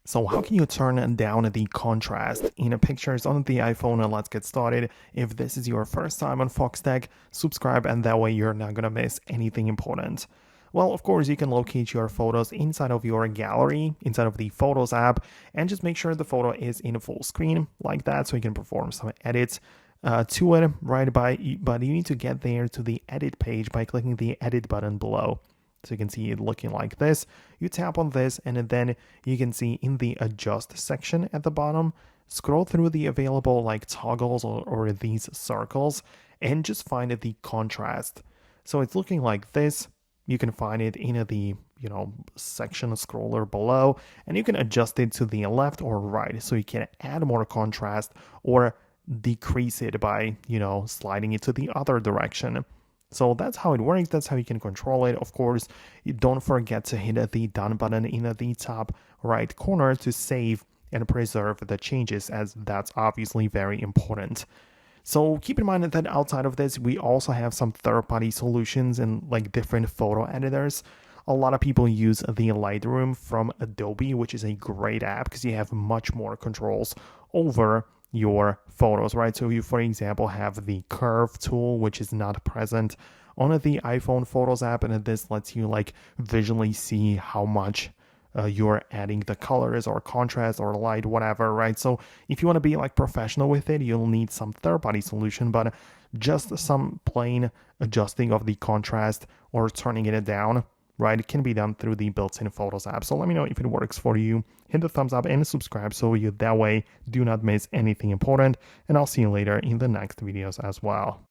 So how can you turn down the contrast in pictures on the iPhone? And let's get started. If this is your first time on Foxtecc, subscribe and that way you're not gonna miss anything important. Well, of course, you can locate your photos inside of your gallery, inside of the Photos app, and just make sure the photo is in full screen like that so you can perform some edits to it, right? But you need to get there to the edit page by clicking the edit button below. So you can see it looking like this. You tap on this and then you can see in the adjust section at the bottom, scroll through the available like toggles or these circles and just find the contrast. So it's looking like this. You can find it in the section scroller below and you can adjust it to the left or right so you can add more contrast or decrease it by sliding it to the other direction. So that's how it works. That's how you can control it. Of course, you don't forget to hit the done button in the top right corner to save and preserve the changes, as that's obviously very important. So keep in mind that outside of this, we also have some third-party solutions and like different photo editors. A lot of people use the Lightroom from Adobe, which is a great app because you have much more controls over your photos, right? So you, for example, have the curve tool, which is not present on the iPhone Photos app, and this lets you like visually see how much you're adding the colors or contrast or light, whatever, right? So if you want to be like professional with it, you'll need some third-party solution, but just some plain adjusting of the contrast or turning it down, right? It can be done through the built-in Photos app. So let me know if it works for you. Hit the thumbs up and subscribe so you that way do not miss anything important. And I'll see you later in the next videos as well.